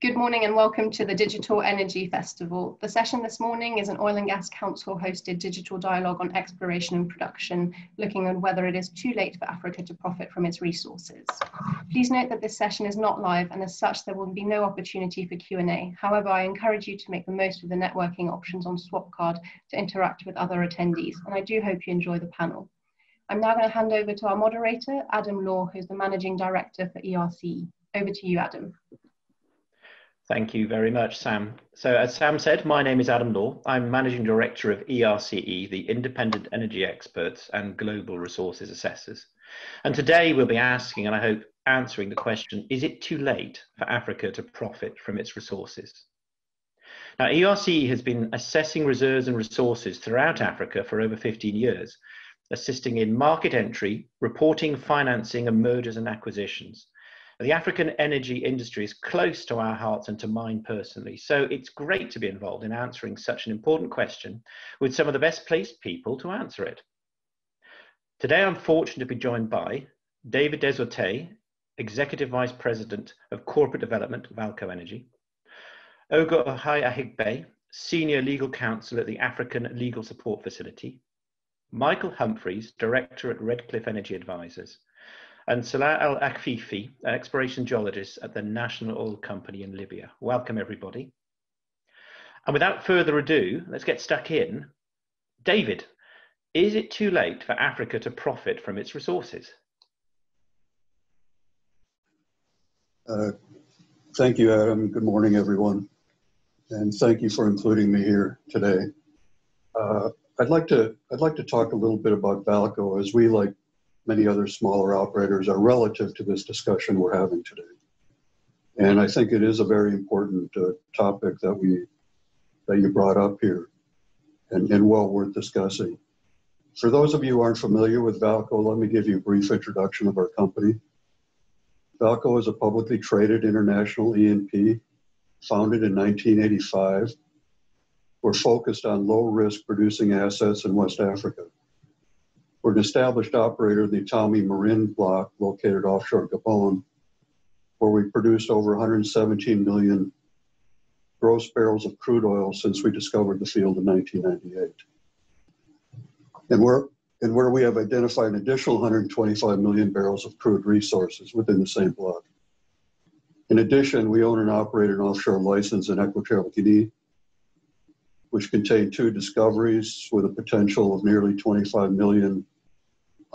Good morning and welcome to the Digital Energy Festival. The session this morning is an Oil and Gas Council hosted digital dialogue on exploration and production, looking at whether it is too late for Africa to profit from its resources. Please note that this session is not live and as such there will be no opportunity for Q&A. However, I encourage you to make the most of the networking options on Swapcard to interact with other attendees, and I do hope you enjoy the panel. I'm now going to hand over to our moderator, Adam Law, who's the Managing Director for ERCE. Over to you, Adam. Thank you very much, Sam. So as Sam said, my name is Adam Law. I'm Managing Director of ERCE, the Independent Energy Experts and Global Resources Assessors. And today we'll be asking, and I hope answering the question, is it too late for Africa to profit from its resources? Now, ERCE has been assessing reserves and resources throughout Africa for over 15 years, assisting in market entry, reporting, financing, and mergers and acquisitions. The African energy industry is close to our hearts and to mine personally, so it's great to be involved in answering such an important question with some of the best placed people to answer it. Today I'm fortunate to be joined by David DesAutelles, Executive Vice President of Corporate Development, Vaalco Energy, Okhai-Akhigbe, Senior Legal Counsel at the African Legal Support Facility, Michael Humphries, Director at Redcliff Energy Advisors, and Salah El-Ekhififi, an exploration geologist at the National Oil Company in Libya. Welcome, everybody. And without further ado, let's get stuck in. David, is it too late for Africa to profit from its resources? Thank you, Adam. Good morning, everyone. And thank you for including me here today. I'd like to talk a little bit about Vaalco, as we, like many other smaller operators, are relative to this discussion we're having today. And I think it is a very important topic that you brought up here and well worth discussing. For those of you who aren't familiar with Vaalco, let me give you a brief introduction of our company. Vaalco is a publicly traded international E&P founded in 1985. We're focused on low-risk producing assets in West Africa. We're an established operator of the Etame Marin block located offshore Gabon, where we produced over 117 million gross barrels of crude oil since we discovered the field in 1998. And where we have identified an additional 125 million barrels of crude resources within the same block. In addition, we own and operate an offshore license in Equatorial Guinea, which contained 2 discoveries with a potential of nearly 25 million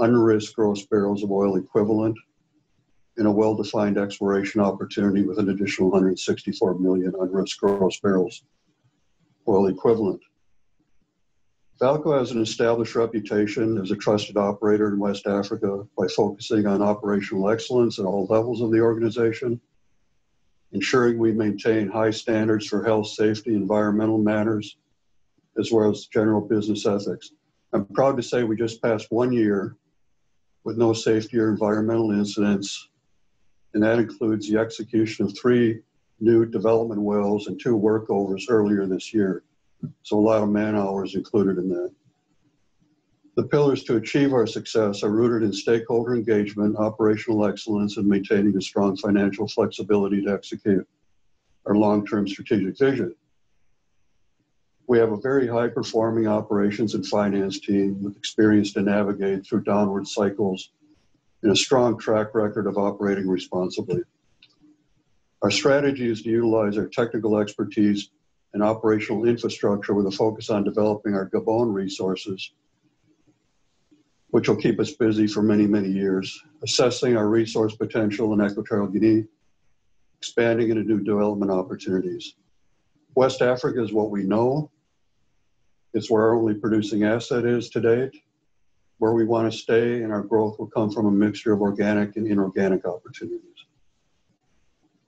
unrisked gross barrels of oil equivalent in a well-defined exploration opportunity with an additional 164 million unrisked gross barrels oil equivalent. Vaalco has an established reputation as a trusted operator in West Africa by focusing on operational excellence at all levels of the organization, ensuring we maintain high standards for health, safety, environmental matters, as well as general business ethics. I'm proud to say we just passed 1 year with no safety or environmental incidents, and that includes the execution of 3 new development wells and 2 workovers earlier this year. So a lot of man hours included in that. The pillars to achieve our success are rooted in stakeholder engagement, operational excellence, and maintaining a strong financial flexibility to execute our long-term strategic vision. We have a very high-performing operations and finance team with experience to navigate through downward cycles and a strong track record of operating responsibly. Our strategy is to utilize our technical expertise and operational infrastructure with a focus on developing our Gabon resources, which will keep us busy for many, many years, assessing our resource potential in Equatorial Guinea, expanding into new development opportunities. West Africa is what we know. It's where our only producing asset is to date, where we want to stay, and our growth will come from a mixture of organic and inorganic opportunities.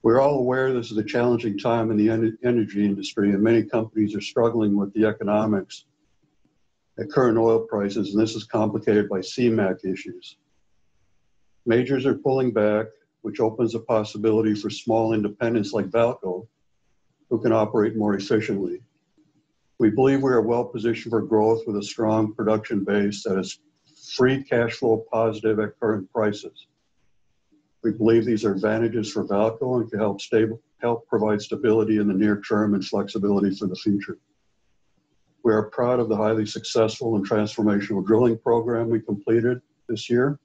We're all aware this is a challenging time in the energy industry, and many companies are struggling with the economics at current oil prices, and this is complicated by CMAC issues. Majors are pulling back, which opens a possibility for small independents like Vaalco, who can operate more efficiently. We believe we are well positioned for growth with a strong production base that is free cash flow positive at current prices. We believe these are advantages for Vaalco and can help provide stability in the near term and flexibility for the future. We are proud of the highly successful and transformational drilling program we completed this year.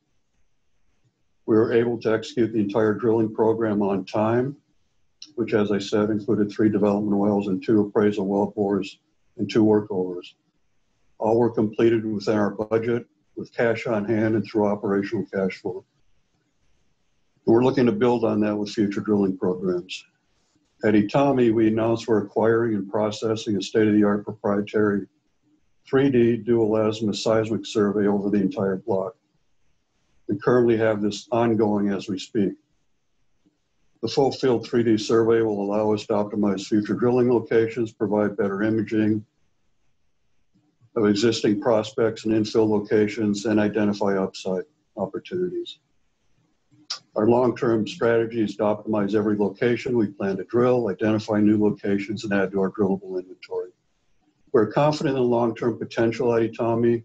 We were able to execute the entire drilling program on time, which, as I said, included 3 development wells and 2 appraisal well bores and 2 workovers. All were completed within our budget with cash on hand and through operational cash flow. We're looking to build on that with future drilling programs. At Etame, we announced we're acquiring and processing a state-of-the-art proprietary 3D dual azimuth seismic survey over the entire block. We currently have this ongoing as we speak. The full field 3D survey will allow us to optimize future drilling locations, provide better imaging of existing prospects and infill locations, and identify upside opportunities. Our long-term strategy is to optimize every location we plan to drill, identify new locations, and add to our drillable inventory. We're confident in the long-term potential at Etame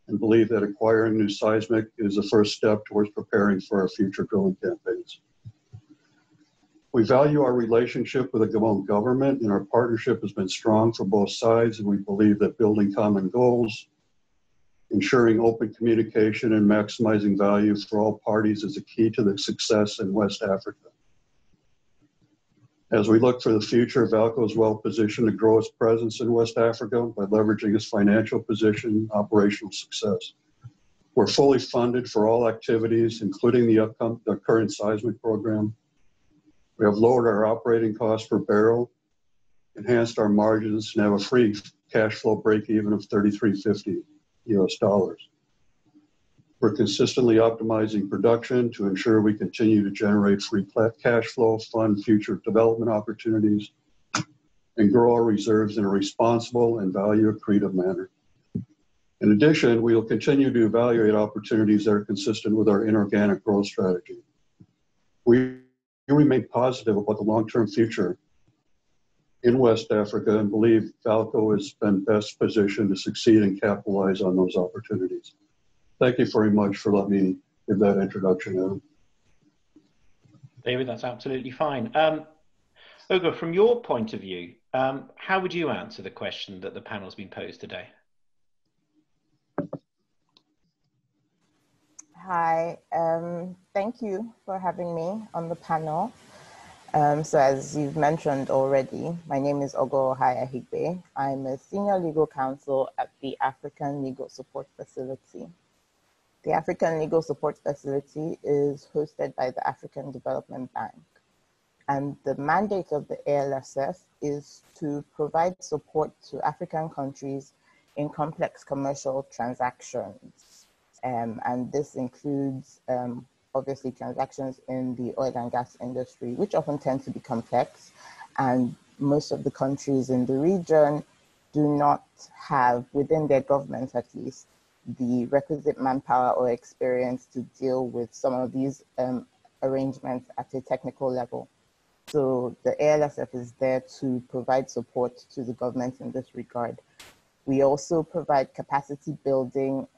and believe that acquiring new seismic is the first step towards preparing for our future drilling campaigns. We value our relationship with the Gabon government, and our partnership has been strong for both sides, and we believe that building common goals, ensuring open communication, and maximizing value for all parties is a key to the success in West Africa. As we look for the future, Vaalco is well positioned to grow its presence in West Africa by leveraging its financial position and operational success. We're fully funded for all activities, including the current seismic program. We have lowered our operating costs per barrel, enhanced our margins, and have a free cash flow break-even of $33.50 US. We're consistently optimizing production to ensure we continue to generate free cash flow, fund future development opportunities, and grow our reserves in a responsible and value-accretive manner. In addition, we will continue to evaluate opportunities that are consistent with our inorganic growth strategy. We remain positive about the long-term future in West Africa and believe Vaalco has been best positioned to succeed and capitalize on those opportunities. Thank you very much for letting me give that introduction, Adam. David, that's absolutely fine. Oghor, from your point of view, how would you answer the question that the panel's been posed today? Hi, thank you for having me on the panel. So as you've mentioned already, my name is Okhai-Akhigbe. I'm a senior legal counsel at the African Legal Support Facility. The African Legal Support Facility is hosted by the African Development Bank. And the mandate of the ALSF is to provide support to African countries in complex commercial transactions. And this includes obviously transactions in the oil and gas industry, which often tend to be complex. And most of the countries in the region do not have, within their governments at least, the requisite manpower or experience to deal with some of these arrangements at a technical level. So the ALSF is there to provide support to the government in this regard. We also provide capacity building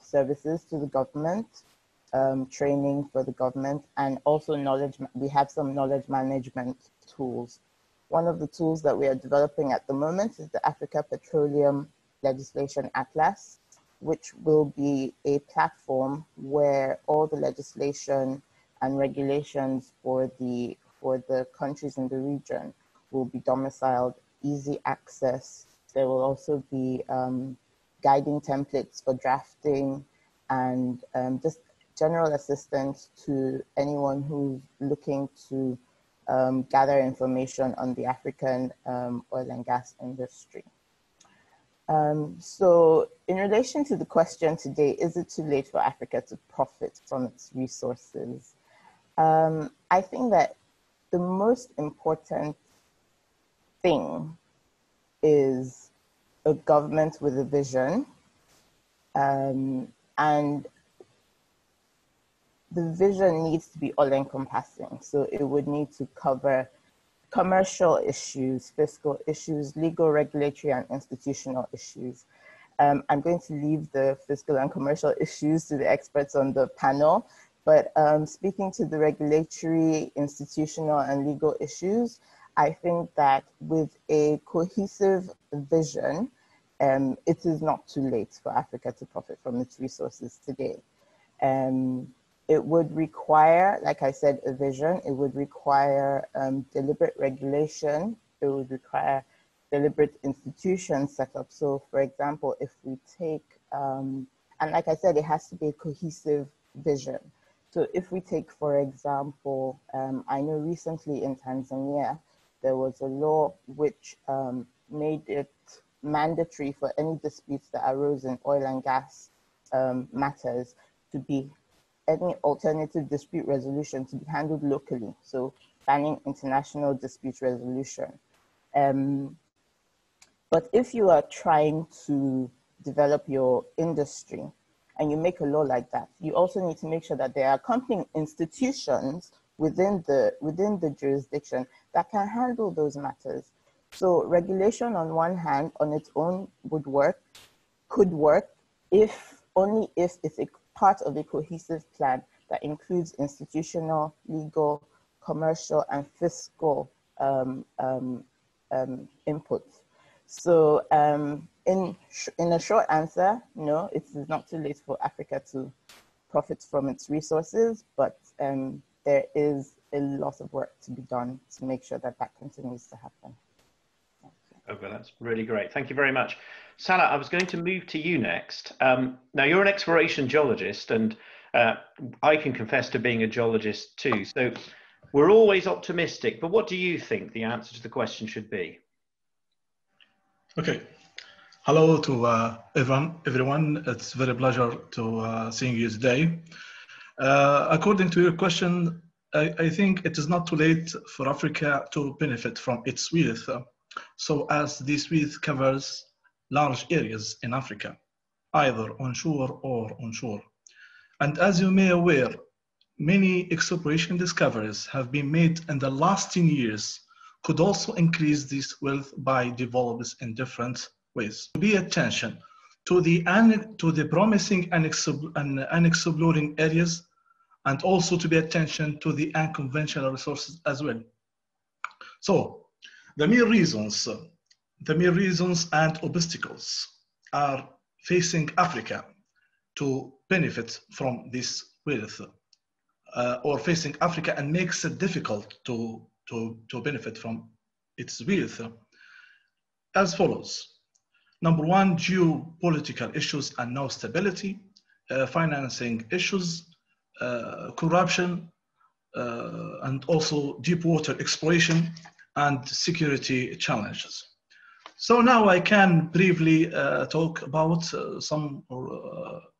services to the government, training for the government, and also we have some knowledge management tools. One of the tools that we are developing at the moment is the Africa Petroleum Legislation Atlas, which will be a platform where all the legislation and regulations for the countries in the region will be domiciled, easy access. There will also be guiding templates for drafting and just general assistance to anyone who's looking to gather information on the African oil and gas industry. So in relation to the question today, is it too late for Africa to profit from its resources? I think that the most important thing is a government with a vision, and the vision needs to be all-encompassing. So it would need to cover commercial issues, fiscal issues, legal, regulatory, and institutional issues. I'm going to leave the fiscal and commercial issues to the experts on the panel But speaking to the regulatory, institutional, and legal issues, I think that with a cohesive vision, it is not too late for Africa to profit from its resources today. It would require, like I said, a vision. It would require deliberate regulation. It would require deliberate institutions set up. So, for example, if we take, and like I said, it has to be a cohesive vision. So if we take, for example, I know recently in Tanzania, there was a law which made it mandatory for any disputes that arose in oil and gas matters to be any alternative dispute resolution to be handled locally. So banning international dispute resolution. But if you are trying to develop your industry and you make a law like that, you also need to make sure that there are accompanying institutions within the jurisdiction that can handle those matters. So regulation on one hand, on its own could work, only if it's a part of a cohesive plan that includes institutional, legal, commercial, and fiscal inputs. So in a short answer, no, it is not too late for Africa to profit from its resources, but there is a lot of work to be done to make sure that that continues to happen. Okay, that's really great. Thank you very much. Salah, I was going to move to you next. Now, you're an exploration geologist, and I can confess to being a geologist too. So we're always optimistic, but what do you think the answer to the question should be? Okay. Hello to everyone. It's a very pleasure to seeing you today. According to your question, I think it is not too late for Africa to benefit from its wealth. So as this wealth covers large areas in Africa, either onshore or onshore. And as you may be aware, many exploration discoveries have been made in the last 10 years, could also increase this wealth by developers in different ways. Pay attention to the promising and unexplored areas, and also to pay attention to the unconventional resources as well. So the main reasons and obstacles are facing Africa to benefit from this wealth, or facing Africa and makes it difficult to benefit from its wealth, as follows. Number one, geopolitical issues and no stability, financing issues, corruption, and also deep water exploration and security challenges. So now I can briefly talk about some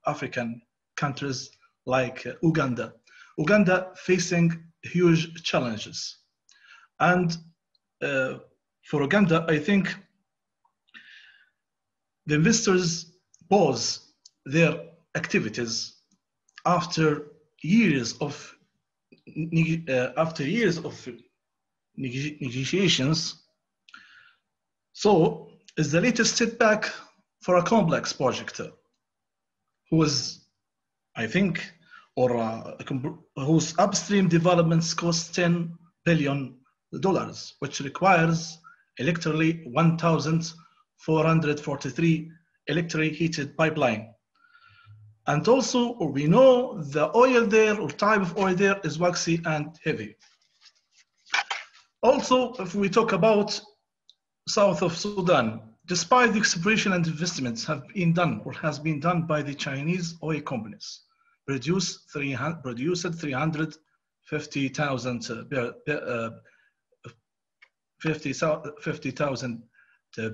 African countries like Uganda. Uganda facing huge challenges. And for Uganda, I think the investors pause their activities after years of negotiations. So is the latest setback for a complex project whose, I think, whose upstream developments cost $10 billion, which requires electrically 1,443 electric heated pipeline. And also we know the oil there, or type of oil there, is waxy and heavy. Also, if we talk about south of Sudan, despite the exploration and investments have been done or has been done by the Chinese oil companies, produced 350,000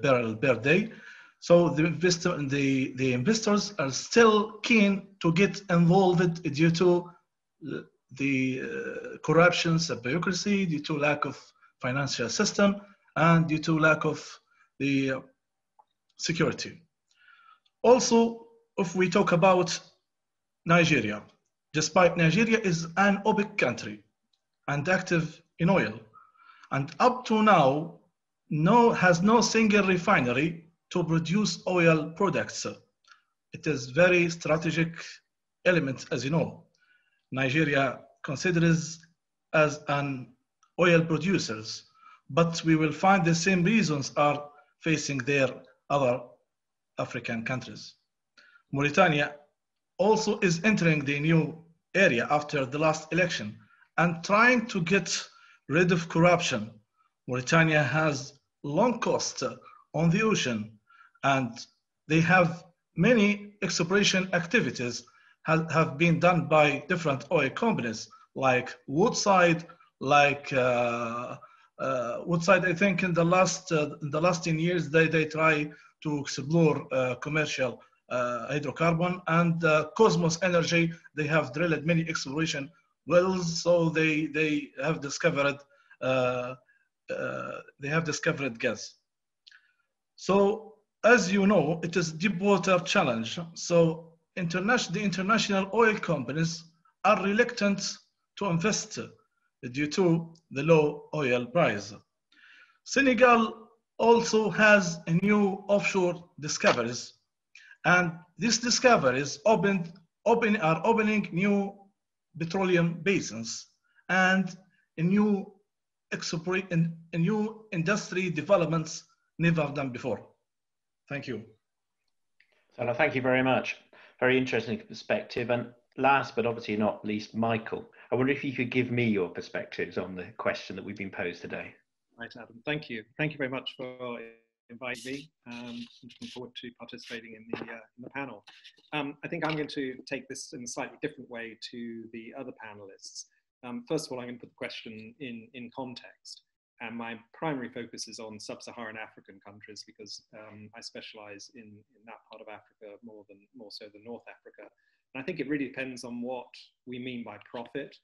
barrels per day. So the investors are still keen to get involved due to the corruptions of bureaucracy, due to lack of financial system, and due to lack of the security. Also, if we talk about Nigeria, despite Nigeria is an OPEC country and active in oil, and up to now has no single refinery to produce oil products. It is very strategic element, as you know. Nigeria considers as an oil producers, but we will find the same reasons are facing their other African countries. Mauritania also is entering the new area after the last election and trying to get rid of corruption. Mauritania has long coast on the ocean, and they have many exploration activities have been done by different oil companies like Woodside, Woodside. I think in the last 10 years they try to explore commercial hydrocarbon, and Cosmos Energy, they have drilled many exploration wells, so they have discovered gas. So as you know, it is deep water challenge. So the international oil companies are reluctant to invest due to the low oil price. Senegal also has a new offshore discoveries, and these discoveries are opening new petroleum basins and new industry developments never done before. Thank you. Salah, thank you very much. Very interesting perspective. And last but obviously not least, Michael, I wonder if you could give me your perspectives on the question that we've been posed today. Right, Adam. Thank you. Thank you very much for inviting me. I'm looking forward to participating in the panel. I think I'm going to take this in a slightly different way to the other panelists. First of all, I'm going to put the question in context. And my primary focus is on sub-Saharan African countries because I specialize in that part of Africa more so than North Africa. And I think it really depends on what we mean by profit.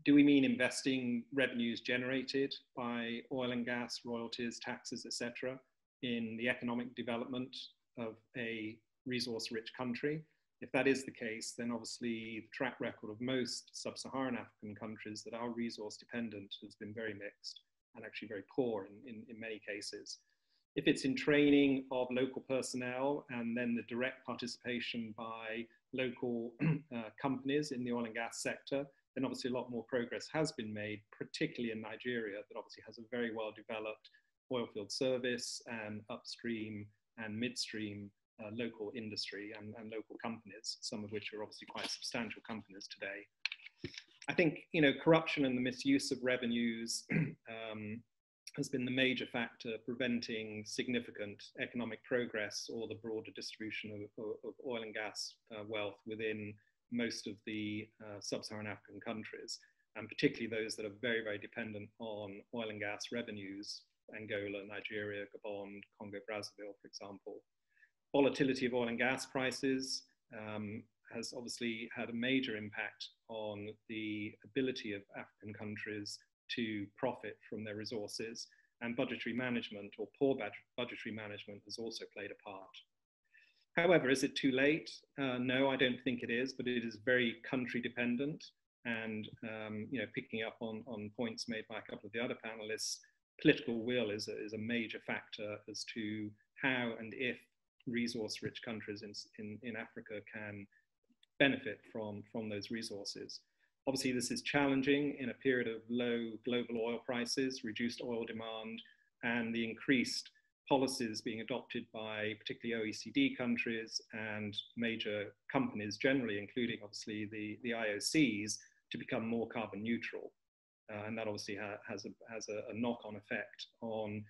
Do we mean investing revenues generated by oil and gas, royalties, taxes, etc., in the economic development of a resource-rich country? If that is the case, then obviously the track record of most sub-Saharan African countries that are resource dependent has been very mixed and actually very poor in many cases. If it's in training of local personnel and then the direct participation by local companies in the oil and gas sector, then obviously a lot more progress has been made, particularly in Nigeria, that obviously has a very well developed oil field service and upstream and midstream local industry and local companies, some of which are obviously quite substantial companies today. I think, you know, corruption and the misuse of revenues has been the major factor preventing significant economic progress or the broader distribution of oil and gas wealth within most of the sub-Saharan African countries, and particularly those that are very, very dependent on oil and gas revenues, Angola, Nigeria, Gabon, Congo, Brazzaville, for example. Volatility of oil and gas prices has obviously had a major impact on the ability of African countries to profit from their resources, and budgetary management or poor budgetary management has also played a part. However, is it too late? No, I don't think it is, but it is very country dependent. And you know, picking up on points made by a couple of the other panelists, political will is a major factor as to how and if resource-rich countries in Africa can benefit from those resources. Obviously, this is challenging in a period of low global oil prices, reduced oil demand, and the increased policies being adopted by particularly OECD countries and major companies generally, including obviously the IOCs, to become more carbon neutral. And that obviously has a knock-on effect on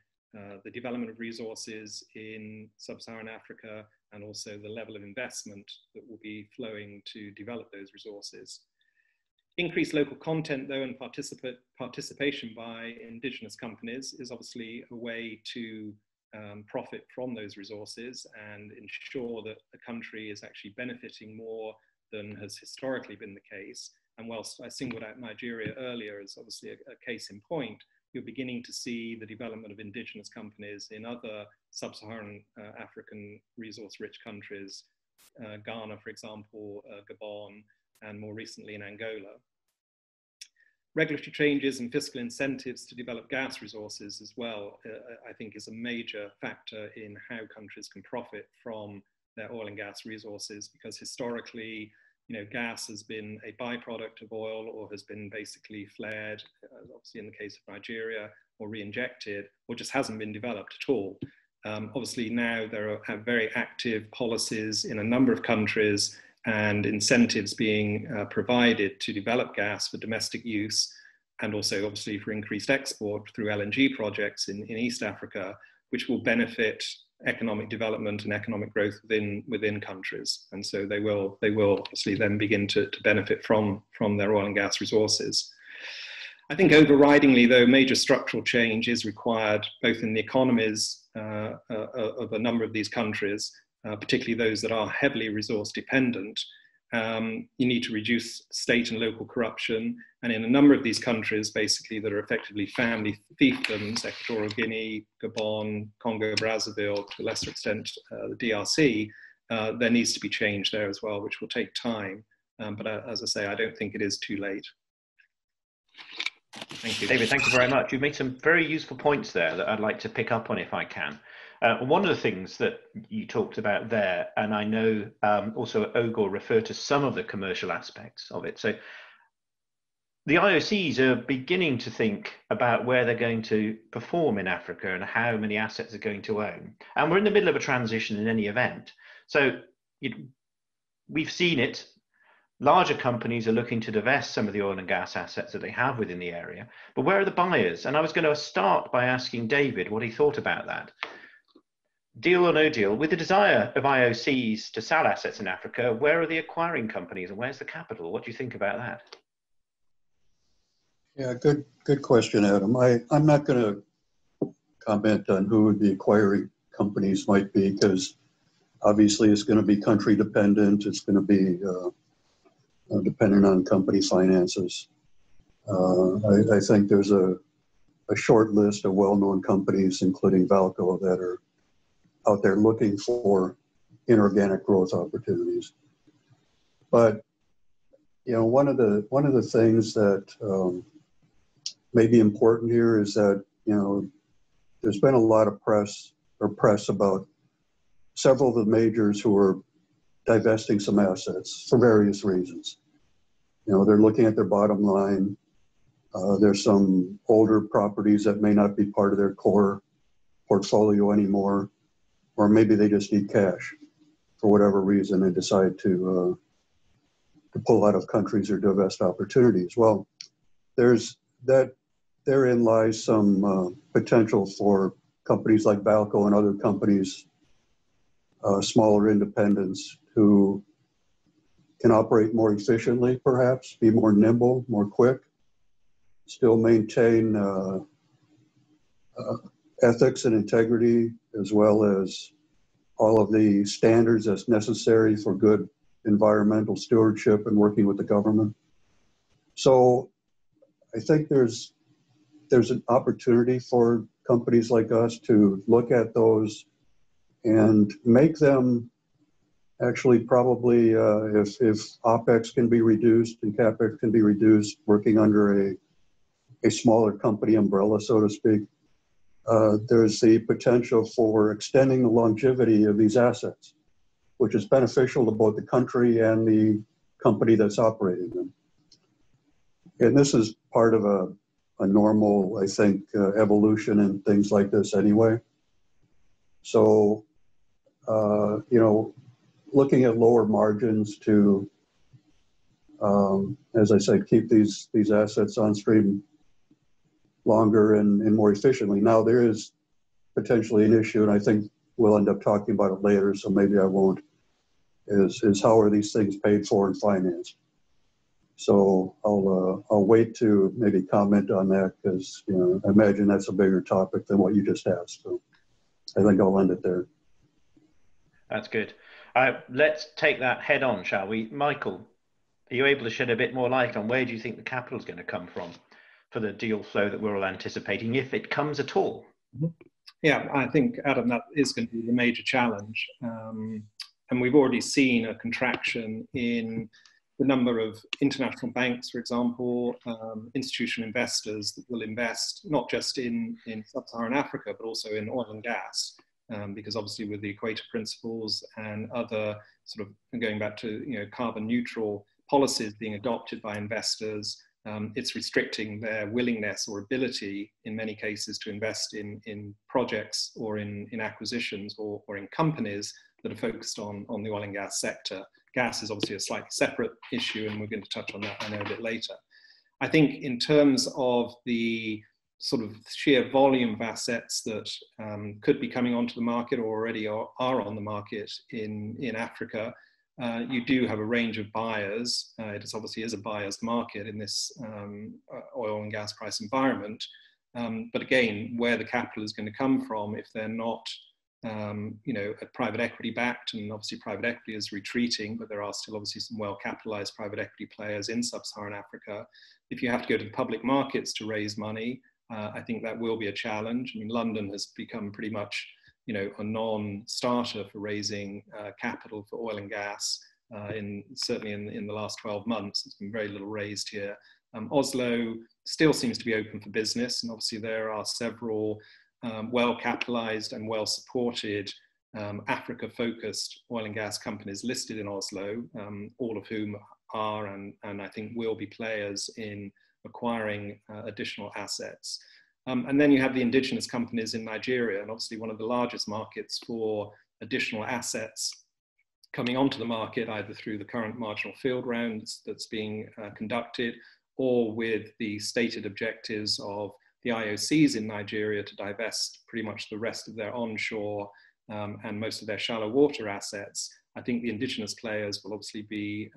the development of resources in sub-Saharan Africa, and also the level of investment that will be flowing to develop those resources. Increased local content, though, and participation by indigenous companies is obviously a way to profit from those resources and ensure that the country is actually benefiting more than has historically been the case. And whilst I singled out Nigeria earlier as obviously a case in point, you're beginning to see the development of indigenous companies in other sub-Saharan African resource-rich countries, Ghana, for example, Gabon, and more recently in Angola. Regulatory changes and fiscal incentives to develop gas resources as well, I think is a major factor in how countries can profit from their oil and gas resources, because historically gas has been a byproduct of oil or has been basically flared, obviously in the case of Nigeria, or re-injected, or just hasn't been developed at all. Obviously now there are very active policies in a number of countries and incentives being provided to develop gas for domestic use, and also obviously for increased export through LNG projects in East Africa, which will benefit economic development and economic growth within countries. And so they will obviously then begin to benefit from their oil and gas resources. I think overridingly, though, major structural change is required both in the economies of a number of these countries, particularly those that are heavily resource dependent. You need to reduce state and local corruption. And in a number of these countries, basically, that are effectively family fiefdoms, Equatorial Guinea, Gabon, Congo, Brazzaville, to a lesser extent, the DRC, there needs to be change there as well, which will take time. But as I say, I don't think it is too late. Thank you, David. Thank you very much. You've made some very useful points there that I'd like to pick up on if I can. One of the things that you talked about there, and I know also Oghor referred to some of the commercial aspects of it. So the IOCs are beginning to think about where they're going to perform in Africa and how many assets they're going to own. And we're in the middle of a transition in any event. So we've seen it. Larger companies are looking to divest some of the oil and gas assets that they have within the area. But where are the buyers? And I was going to start by asking David what he thought about that. Deal or no deal, with the desire of IOCs to sell assets in Africa, where are the acquiring companies and where's the capital? What do you think about that? Yeah, good question, Adam. I'm not going to comment on who the acquiring companies might be, because obviously it's going to be country dependent. It's going to be dependent on company finances. I think there's a short list of well-known companies, including Vaalco, that are out there looking for inorganic growth opportunities. But one of the things that may be important here is that there's been a lot of press about several of the majors who are divesting some assets for various reasons. They're looking at their bottom line. There's some older properties that may not be part of their core portfolio anymore, or maybe they just need cash for whatever reason and decide to pull out of countries or divest opportunities. Well, therein lies some potential for companies like Vaalco and other companies, smaller independents, who can operate more efficiently, perhaps, be more nimble, more quick, still maintain ethics and integrity, as well as all of the standards that's necessary for good environmental stewardship and working with the government. So I think there's an opportunity for companies like us to look at those and make them actually probably, if OPEX can be reduced and CAPEX can be reduced, working under a smaller company umbrella, so to speak, there's the potential for extending the longevity of these assets, which is beneficial to both the country and the company that's operating them. And this is part of a normal, I think, evolution and things like this anyway. So, looking at lower margins to, as I said, keep these assets on stream longer and more efficiently. Now, there is potentially an issue, and I think we'll end up talking about it later, so maybe I won't, is how are these things paid for and financed? So I'll wait to maybe comment on that, because I imagine that's a bigger topic than what you just asked. So I think I'll end it there. That's good. Let's take that head on, shall we? Michael, are you able to shed a bit more light on where do you think the capital is going to come from for the deal flow that we're all anticipating, if it comes at all? Yeah, I think, Adam, that is going to be the major challenge. And we've already seen a contraction in the number of international banks, for example, institutional investors that will invest not just in sub-Saharan Africa, but also in oil and gas. because obviously with the Equator Principles and other sort of going back to carbon neutral policies being adopted by investors, it's restricting their willingness or ability in many cases to invest in projects or in acquisitions or in companies that are focused on the oil and gas sector. Gas is obviously a slightly separate issue, and we're going to touch on that, I know, a bit later. I think in terms of the sort of sheer volume of assets that could be coming onto the market or already are on the market in Africa, you do have a range of buyers. It obviously is a buyer's market in this oil and gas price environment. But again, where the capital is going to come from, if they're not private equity backed, and obviously private equity is retreating, but there are still obviously some well-capitalized private equity players in sub-Saharan Africa. If you have to go to the public markets to raise money, I think that will be a challenge. I mean, London has become pretty much, a non-starter for raising capital for oil and gas. Certainly in the last 12 months, there's been very little raised here. Oslo still seems to be open for business, and obviously there are several well-capitalized and well-supported Africa-focused oil and gas companies listed in Oslo, all of whom are and I think will be players in acquiring additional assets. And then you have the indigenous companies in Nigeria, and obviously one of the largest markets for additional assets coming onto the market, either through the current marginal field rounds that's being conducted, or with the stated objectives of the IOCs in Nigeria to divest pretty much the rest of their onshore and most of their shallow water assets. I think the indigenous players will obviously be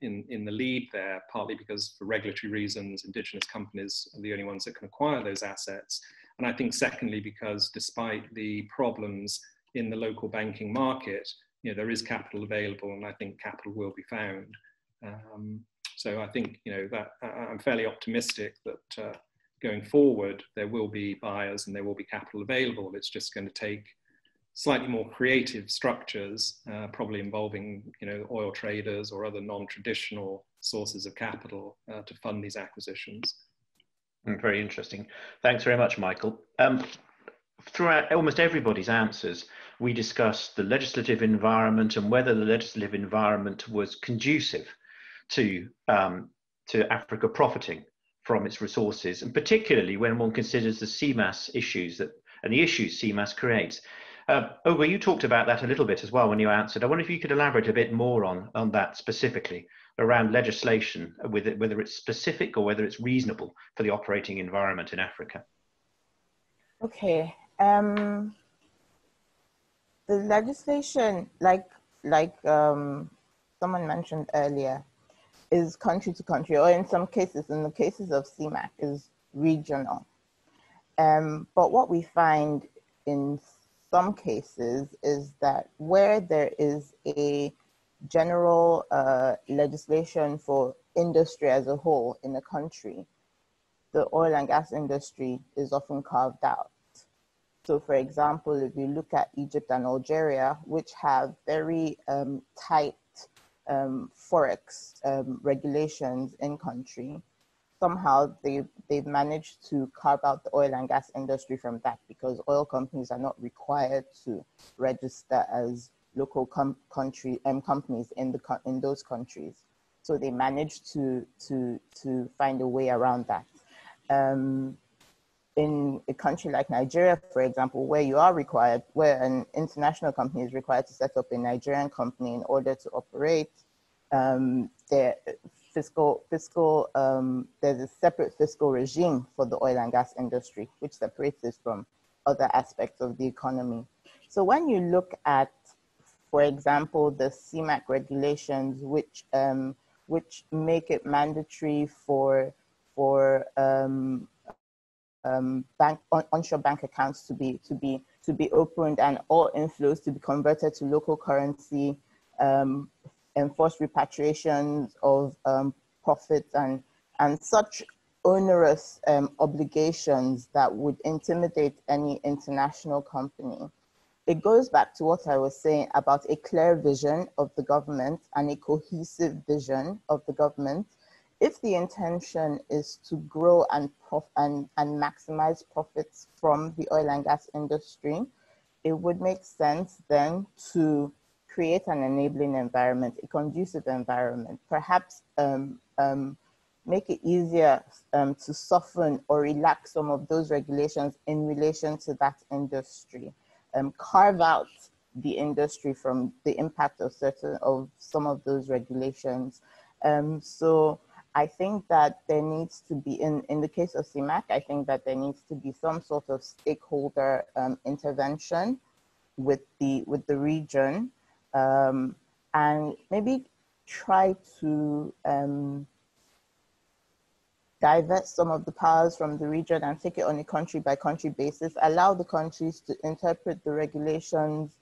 in the lead there, partly because for regulatory reasons, indigenous companies are the only ones that can acquire those assets. And I think secondly, because despite the problems in the local banking market, there is capital available, and I think capital will be found. So I think, that I'm fairly optimistic that going forward, there will be buyers and there will be capital available. It's just going to take slightly more creative structures, probably involving, oil traders or other non-traditional sources of capital to fund these acquisitions. Very interesting. Thanks very much, Michael. Throughout almost everybody's answers, we discussed the legislative environment and whether the legislative environment was conducive to Africa profiting from its resources, and particularly when one considers the CMAS issues and the issues CMAS creates. Oghor, you talked about that a little bit as well when you answered. I wonder if you could elaborate a bit more on that specifically around legislation, whether it's specific or whether it's reasonable for the operating environment in Africa. Okay. The legislation, like someone mentioned earlier, is country to country, or in some cases, in the cases of CMAC, is regional. But what we find in some cases is that where there is a general legislation for industry as a whole in a country, the oil and gas industry is often carved out. So for example, if you look at Egypt and Algeria, which have very tight Forex regulations in country, somehow they've managed to carve out the oil and gas industry from that, because oil companies are not required to register as local companies in those countries. So they managed to find a way around that. In a country like Nigeria, for example, where an international company is required to set up a Nigerian company in order to operate, their there's a separate fiscal regime for the oil and gas industry, which separates it from other aspects of the economy. So when you look at, for example, the CMAC regulations, which make it mandatory for onshore bank accounts to be opened and all inflows to be converted to local currency, enforced repatriations of profits and such onerous obligations that would intimidate any international company. It goes back to what I was saying about a clear vision of the government and a cohesive vision of the government. If the intention is to grow and maximize profits from the oil and gas industry, it would make sense then to create an enabling environment, a conducive environment, perhaps make it easier to soften or relax some of those regulations in relation to that industry, carve out the industry from the impact of some of those regulations. So I think that there needs to be, in the case of CIMAC, I think that there needs to be some sort of stakeholder intervention with the region, and maybe try to divert some of the powers from the region and take it on a country by country basis, allow the countries to interpret the regulations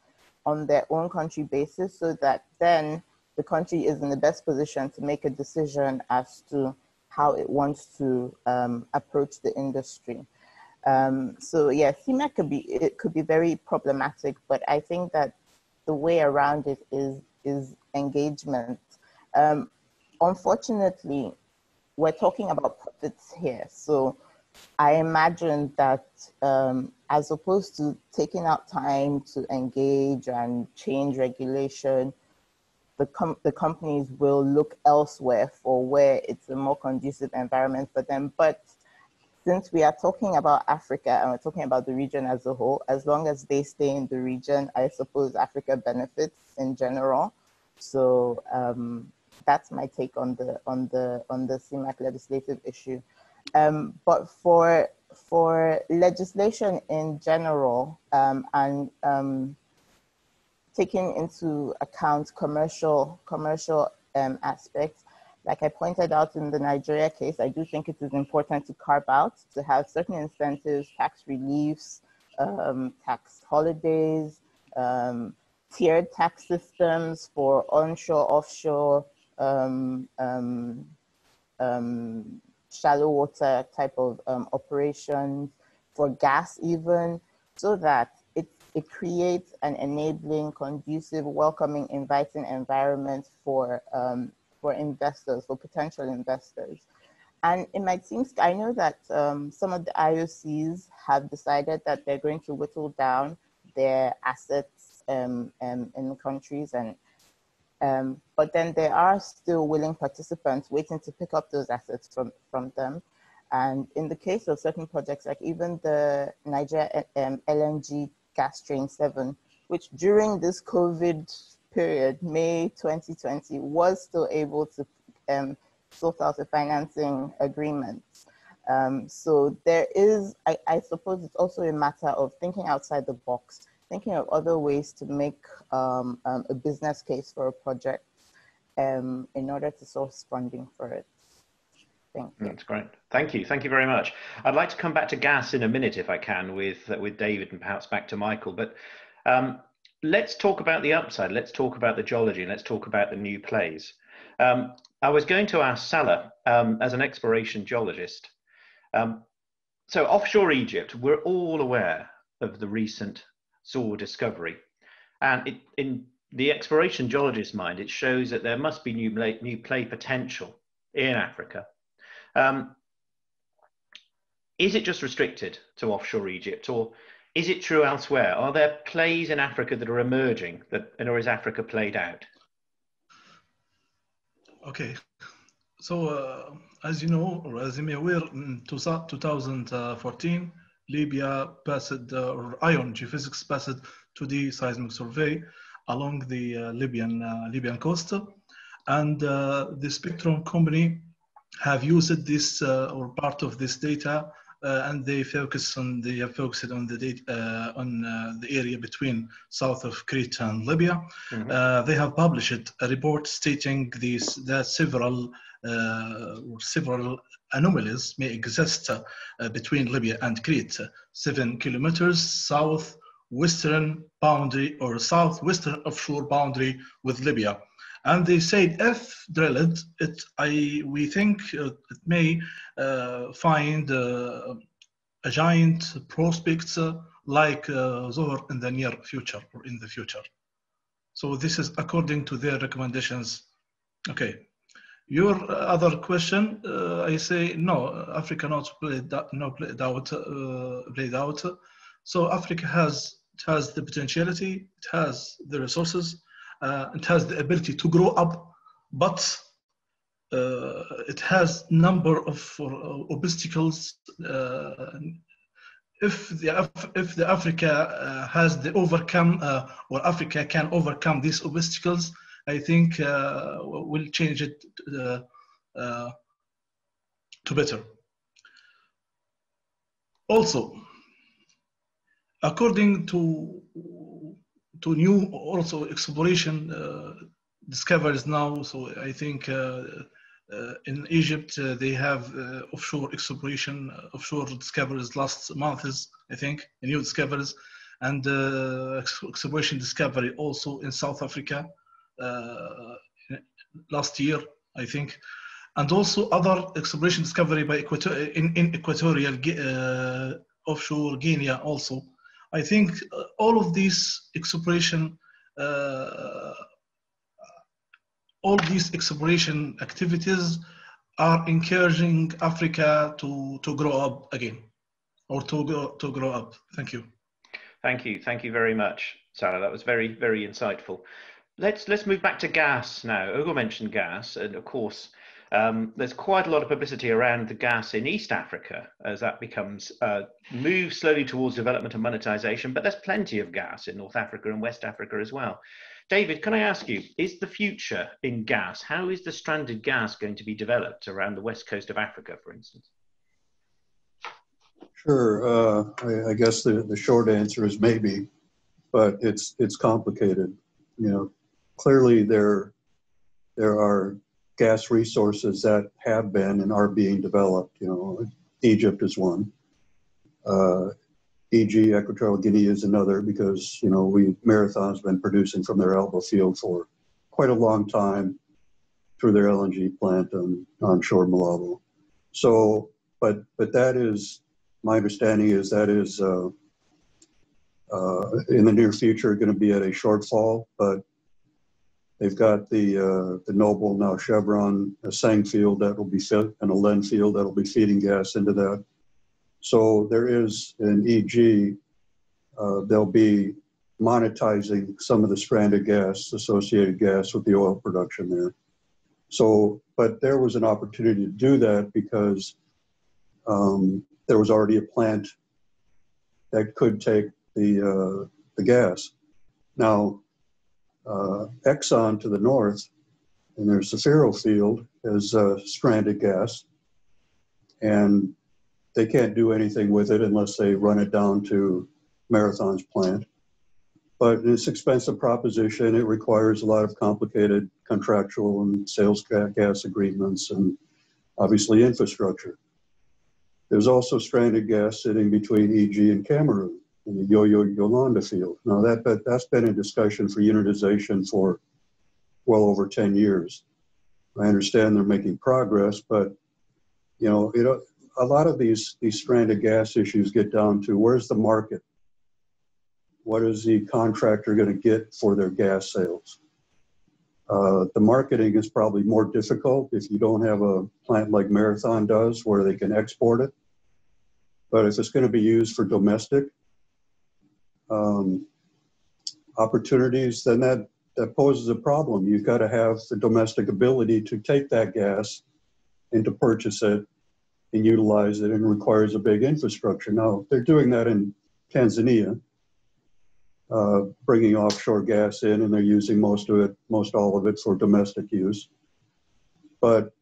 on their own country basis, so that then the country is in the best position to make a decision as to how it wants to approach the industry. So yeah, CIMAC could be very problematic, but I think that the way around it is engagement. Unfortunately, we're talking about profits here. So I imagine that as opposed to taking out time to engage and change regulation, the companies will look elsewhere for where it's a more conducive environment for them. But since we are talking about Africa and we're talking about the region as a whole, as long as they stay in the region, I suppose Africa benefits in general. So that's my take on the CIMAC legislative issue. But for legislation in general, and taking into account commercial aspects, like I pointed out in the Nigeria case, I do think it is important to carve out, to have certain incentives, tax reliefs, tax holidays, tiered tax systems for onshore, offshore, shallow water type of operations, for gas even, so that it creates an enabling, conducive, welcoming, inviting environment for investors, for potential investors. And it might seem, I know that some of the IOCs have decided that they're going to whittle down their assets in the countries, and but then there are still willing participants waiting to pick up those assets from them. And in the case of certain projects, like even the Niger LNG gas train 7, which during this COVID period, May 2020, was still able to sort out a financing agreement. So there is, I suppose it's also a matter of thinking outside the box, thinking of other ways to make a business case for a project in order to source funding for it. Thank you. That's great. Thank you. Thank you very much. I'd like to come back to gas in a minute, if I can, with David and perhaps back to Michael. But let's talk about the upside. Let's talk about the geology, and let's talk about the new plays. I was going to ask Salah, as an exploration geologist. So offshore Egypt, we're all aware of the recent Zohr discovery. And in the exploration geologist's mind, it shows that there must be new play potential in Africa. Is it just restricted to offshore Egypt, or is it true elsewhere? Are there plays in Africa that are emerging, or is Africa played out? Okay, so as you know, or as you may aware, in 2014, Libya passed, or ION Geophysics passed to the seismic survey along the Libyan coast, and the Spectrum company have used this or part of this data, and they have focused on the data on the area between south of Crete and Libya. Mm-hmm. They have published a report stating that several anomalies may exist between Libya and Crete, 7 kilometers southwestern boundary or southwestern offshore boundary with Libya. And they said if drilled, we think it may find a giant prospects like Zohr in the near future or in the future. So this is according to their recommendations. Okay. Your other question, I say no. Africa not played out. So Africa has it has the potentiality, it has the resources, it has the ability to grow up, but it has number of obstacles. If the Africa has the overcome, or Africa can overcome these obstacles, I think we'll change it to better. Also, according to new also exploration discoveries now, so I think in Egypt they have offshore exploration, offshore discoveries last months, I think, new discoveries, and exploration discovery also in South Africa last year, I think. And also other exploration discovery by in equatorial offshore Guinea also. I think all of these exploration activities are encouraging Africa to grow up again, or to grow up. Thank you. Thank you very much, Salah. That was very, very insightful. Let's move back to gas now. Oghor mentioned gas, and of course, there's quite a lot of publicity around the gas in East Africa as that becomes moves slowly towards development and monetization, but there's plenty of gas in North Africa and West Africa as well. David, can I ask you, is the future in gas, how is the stranded gas going to be developed around the west coast of Africa, for instance? Sure, I guess the short answer is maybe, but it's complicated. You know, clearly there are gas resources that have been and are being developed. You know, Egypt is one. E.g., Equatorial Guinea is another, because, you know, Marathon's been producing from their Elba field for quite a long time through their LNG plant onshore Malabo. So, but that is, my understanding is that is in the near future going to be at a shortfall, but they've got the Noble, now Chevron, a Sang field that will be fed, and a Len field that will be feeding gas into that. So there is an EG, they'll be monetizing some of the stranded gas, associated gas with the oil production there. So, but there was an opportunity to do that because there was already a plant that could take the gas. Now, Exxon to the north, in their Zafiro field, is stranded gas, and they can't do anything with it unless they run it down to Marathon's plant. But it's an expensive proposition. It requires a lot of complicated contractual and sales gas agreements and obviously infrastructure. There's also stranded gas sitting between EG and Cameroon in the Yolanda field. Now that's been in discussion for unitization for well over 10 years. I understand they're making progress, but you know, a lot of these stranded gas issues get down to where's the market? What is the contractor going to get for their gas sales? The marketing is probably more difficult if you don't have a plant like Marathon does where they can export it. But if it's going to be used for domestic opportunities, then that poses a problem. You've got to have the domestic ability to take that gas and to purchase it and utilize it, and requires a big infrastructure. Now, they're doing that in Tanzania, bringing offshore gas in, and they're using most all of it for domestic use. But,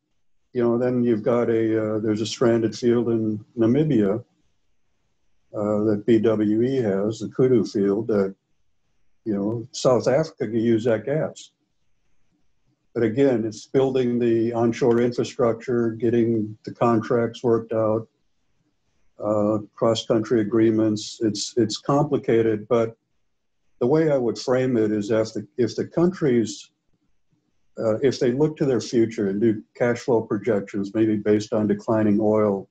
you know, then you've got there's a stranded field in Namibia that BWE has, the Kudu field, that, you know, South Africa can use that gas. But again, it's building the onshore infrastructure, getting the contracts worked out, cross-country agreements. It's complicated, but the way I would frame it is if the countries, if they look to their future and do cash flow projections, maybe based on declining oil,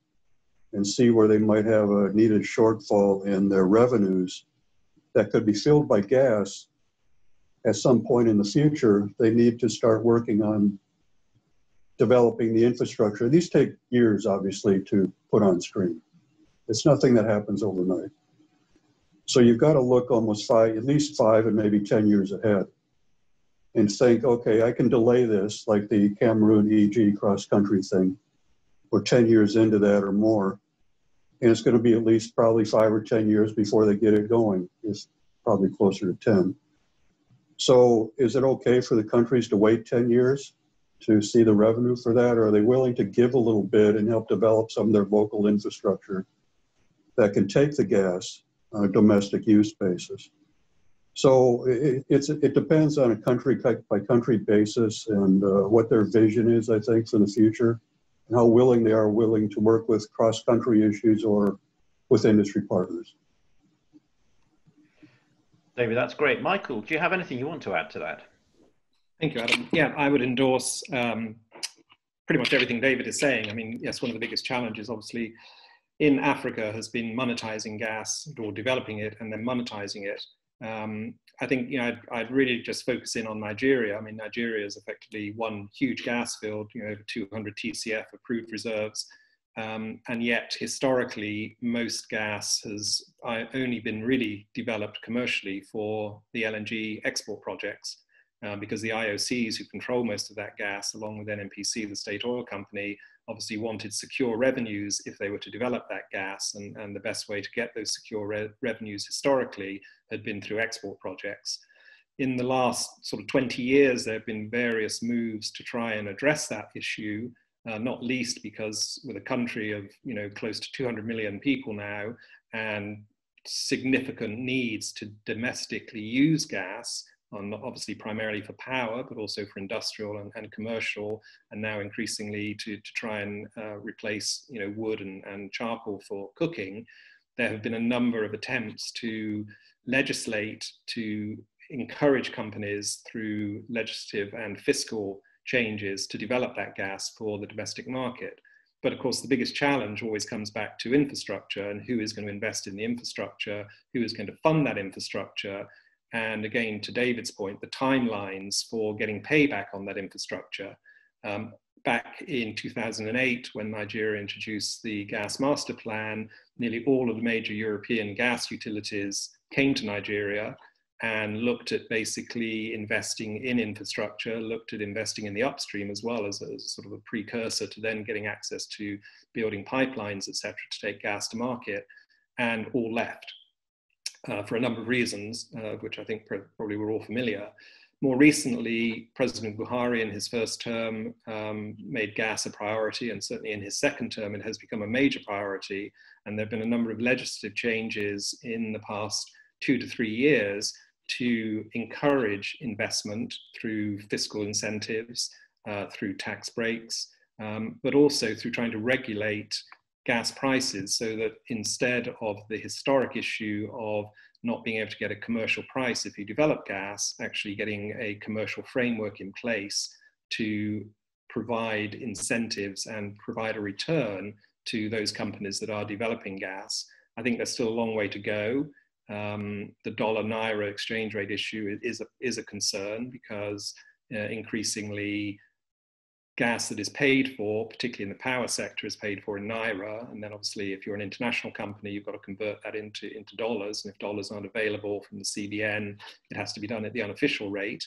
and see where they might have a needed shortfall in their revenues that could be filled by gas, at some point in the future, they need to start working on developing the infrastructure. These take years, obviously, to put on stream. It's nothing that happens overnight. So you've got to look almost at least 5 and maybe 10 years ahead and think, okay, I can delay this, like the Cameroon EG cross-country thing. We're 10 years into that or more. And it's going to be at least probably 5 or 10 years before they get it going. It's probably closer to 10. So is it okay for the countries to wait 10 years to see the revenue for that? Or are they willing to give a little bit and help develop some of their local infrastructure that can take the gas on a domestic use basis? So it depends on a country by country basis and what their vision is, I think, for the future, and how willing they are to work with cross-country issues or with industry partners. David, that's great. Michael, do you have anything you want to add to that? Thank you, Adam. Yeah, I would endorse pretty much everything David is saying. I mean, yes, one of the biggest challenges, obviously, in Africa has been monetizing gas or developing it and then monetizing it. I think, you know, I'd really just focus in on Nigeria. I mean, Nigeria is effectively one huge gas field, you know, over 200 TCF approved reserves. And yet, historically, most gas has only been really developed commercially for the LNG export projects. Because the IOCs who control most of that gas, along with NNPC, the state oil company, obviously wanted secure revenues if they were to develop that gas. And the best way to get those secure revenues historically had been through export projects. In the last sort of 20 years, there have been various moves to try and address that issue, not least because with a country of, you know, close to 200 million people now and significant needs to domestically use gas, obviously primarily for power, but also for industrial and commercial, and now increasingly to try and replace, you know, wood and charcoal for cooking. There have been a number of attempts to legislate to encourage companies through legislative and fiscal changes to develop that gas for the domestic market. But of course, the biggest challenge always comes back to infrastructure and who is going to invest in the infrastructure, who is going to fund that infrastructure. And again, to David's point, the timelines for getting payback on that infrastructure. Back in 2008, when Nigeria introduced the gas master plan, nearly all of the major European gas utilities came to Nigeria and looked at basically investing in infrastructure, looked at investing in the upstream as well as sort of a precursor to then getting access to building pipelines, et cetera, to take gas to market, and all left. For a number of reasons, which I think probably we're all familiar. More recently, President Buhari in his first term made gas a priority, and certainly in his second term, it has become a major priority. And there have been a number of legislative changes in the past 2 to 3 years to encourage investment through fiscal incentives, through tax breaks, but also through trying to regulate gas prices so that instead of the historic issue of not being able to get a commercial price if you develop gas, actually getting a commercial framework in place to provide incentives and provide a return to those companies that are developing gas. I think there's still a long way to go. The dollar-Naira exchange rate issue is a concern because increasingly gas that is paid for, particularly in the power sector, is paid for in Naira. And then obviously, if you're an international company, you've got to convert that into dollars. And if dollars aren't available from the CBN, it has to be done at the unofficial rate.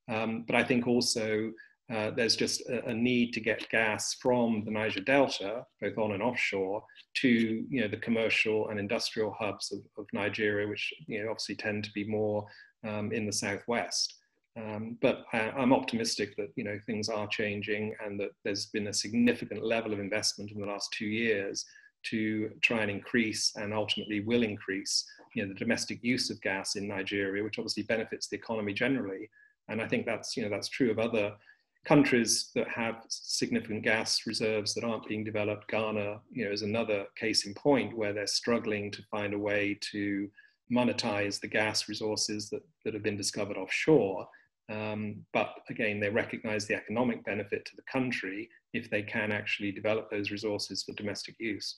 But I think also there's just a need to get gas from the Niger Delta, both on and offshore, to, you know, the commercial and industrial hubs of Nigeria, which, you know, obviously tend to be more in the southwest. But I'm optimistic that, you know, things are changing and that there's been a significant level of investment in the last 2 years to try and increase, and ultimately will increase, you know, the domestic use of gas in Nigeria, which obviously benefits the economy generally. And I think that's, you know, that's true of other countries that have significant gas reserves that aren't being developed. Ghana, you know, is another case in point where they're struggling to find a way to monetize the gas resources that have been discovered offshore. But again, they recognize the economic benefit to the country if they can actually develop those resources for domestic use.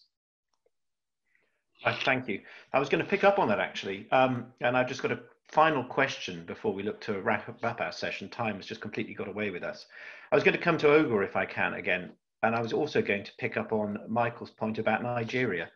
Thank you. I was going to pick up on that actually. And I've just got a final question before we look to wrap our session. Time has just completely got away with us. I was going to come to Oghor if I can again. And I was also going to pick up on Michael's point about Nigeria,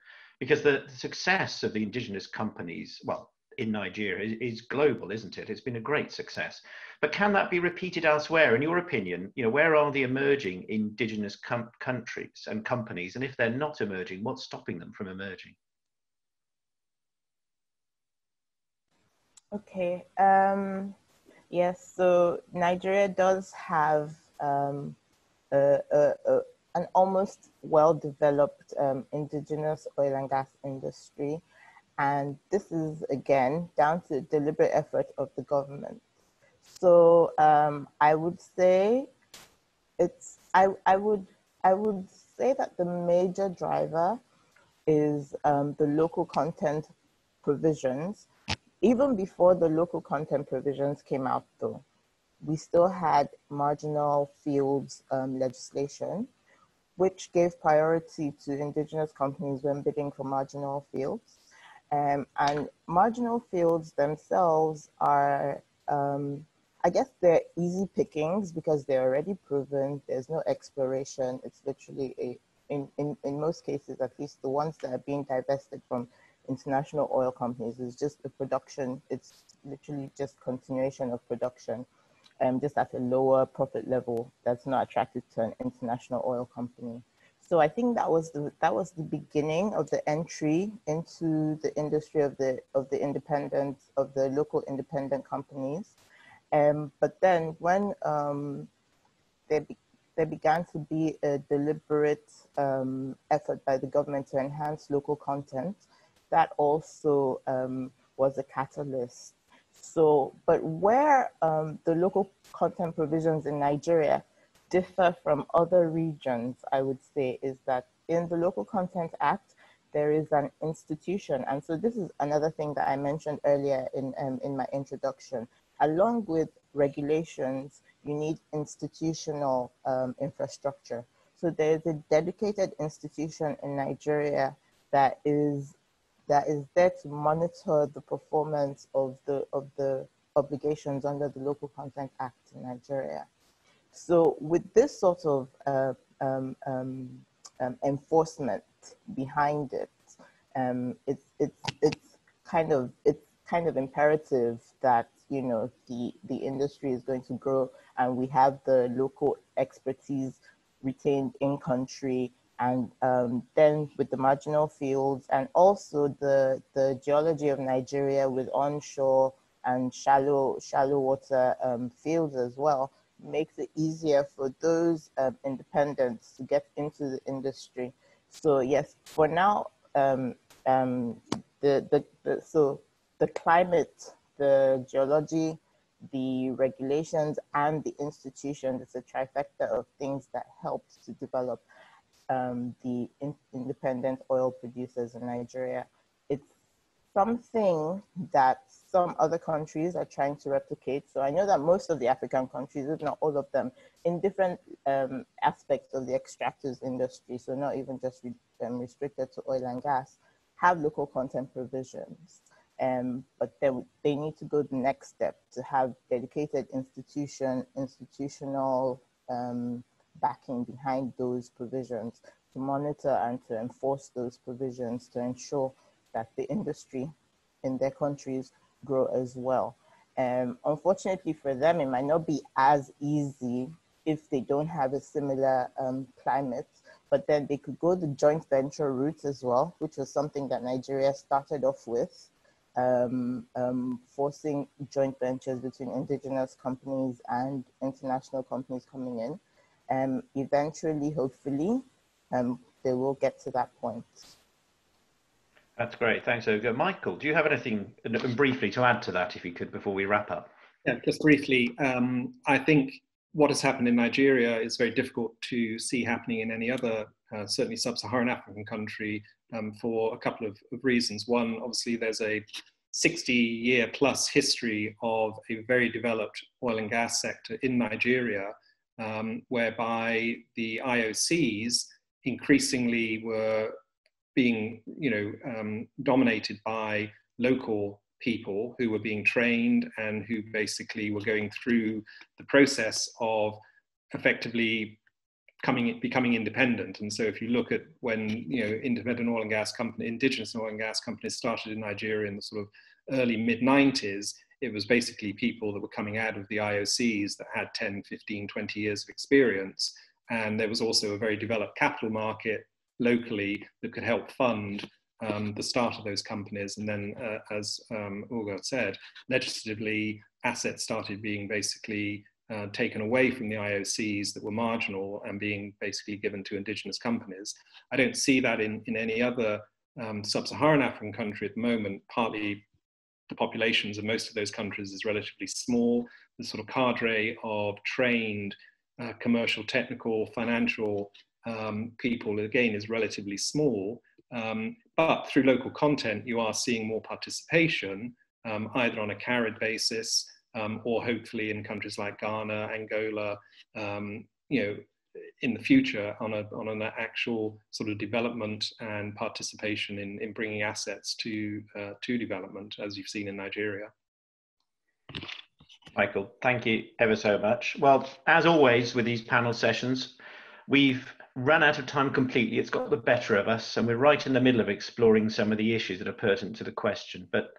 Because the success of the indigenous companies, well, in Nigeria is global, isn't it? It's been a great success. But can that be repeated elsewhere? In your opinion, where are the emerging indigenous countries and companies? And if they're not emerging, what's stopping them from emerging? Okay. Yes, so Nigeria does have an almost well-developed indigenous oil and gas industry. And this is, again, down to deliberate effort of the government. So I would say I would say that the major driver is the local content provisions. Even before the local content provisions came out, though, we still had marginal fields legislation, which gave priority to indigenous companies when bidding for marginal fields. And marginal fields themselves are, I guess they're easy pickings because they're already proven. There's no exploration. It's literally in most cases, at least the ones that are being divested from international oil companies, is just the production. It's literally just continuation of production, just at a lower profit level that's not attractive to an international oil company. So I think that was the beginning of the entry into the industry of the local independent companies. But then when there began to be a deliberate effort by the government to enhance local content, that also was a catalyst. So, but where the local content provisions in Nigeria differ from other regions, I would say, is that in the Local Content Act, there is an institution. And so this is another thing that I mentioned earlier in my introduction. Along with regulations, you need institutional infrastructure. So there's a dedicated institution in Nigeria that is there to monitor the performance of the obligations under the Local Content Act in Nigeria. So with this sort of enforcement behind it, it's kind of imperative that the industry is going to grow, and we have the local expertise retained in country. And then with the marginal fields and also the geology of Nigeria with onshore and shallow water fields as well, makes it easier for those independents to get into the industry. So yes, for now, so the climate, the geology, the regulations, and the institutions, it's a trifecta of things that helped to develop the independent oil producers in Nigeria. It's something that some other countries are trying to replicate. So I know that most of the African countries, if not all of them, in different aspects of the extractives industry, so not even just restricted to oil and gas, have local content provisions. But they need to go the next step to have dedicated institutional backing behind those provisions to monitor and to enforce those provisions to ensure that the industry in their countries grow as well. Unfortunately for them, it might not be as easy if they don't have a similar climate, but then they could go the joint venture route as well, which was something that Nigeria started off with, forcing joint ventures between indigenous companies and international companies coming in. Eventually, hopefully, they will get to that point. That's great. Thanks, Oghor. Michael, do you have anything briefly to add to that, if you could, before we wrap up? Yeah, just briefly. I think what has happened in Nigeria is very difficult to see happening in any other, certainly sub-Saharan African country, for a couple of reasons. One, obviously, there's a 60-year plus history of a very developed oil and gas sector in Nigeria, whereby the IOCs increasingly were being, dominated by local people who were being trained and who basically were going through the process of effectively becoming independent. And so if you look at when, you know, independent oil and gas company, indigenous oil and gas companies started in Nigeria in the sort of early mid-90s, it was basically people that were coming out of the IOCs that had 10, 15, 20 years of experience. And there was also a very developed capital market locally that could help fund the start of those companies. And then, as Oghor said, legislatively, assets started being basically taken away from the IOCs that were marginal and being basically given to indigenous companies. I don't see that in any other sub-Saharan African country at the moment. Partly the populations of most of those countries is relatively small. The sort of cadre of trained commercial, technical, financial people, again, is relatively small. But through local content, you are seeing more participation, either on a carried basis or hopefully in countries like Ghana, Angola, you know, in the future on an actual sort of development and participation in bringing assets to development, as you've seen in Nigeria. Michael, thank you ever so much. Well, as always with these panel sessions, we've run out of time completely. It's got the better of us, and we're right in the middle of exploring some of the issues that are pertinent to the question. But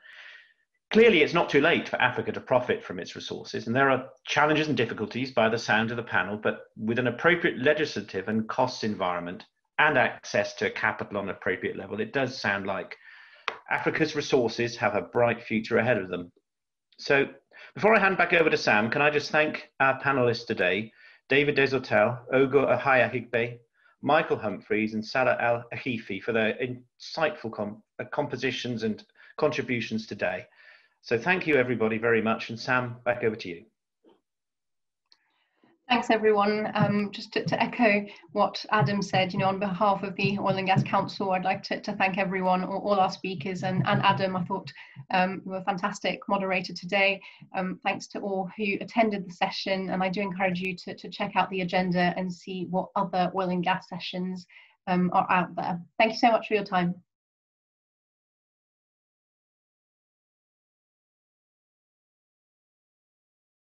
clearly, it's not too late for Africa to profit from its resources, and there are challenges and difficulties by the sound of the panel, but with an appropriate legislative and cost environment and access to capital on an appropriate level, it does sound like Africa's resources have a bright future ahead of them. So before I hand back over to Sam, can I just thank our panelists today, David DesAutelles, Okhai-Akhigbe, Michael Humphries, and Salah El-Ekhififi for their insightful compositions and contributions today. So thank you everybody very much, and Sam, back over to you. Thanks everyone. Just to echo what Adam said, you know, on behalf of the Oil and Gas Council, I'd like to thank everyone, all our speakers, and Adam, I thought you were a fantastic moderator today. Thanks to all who attended the session, and I do encourage you to check out the agenda and see what other oil and gas sessions are out there. Thank you so much for your time.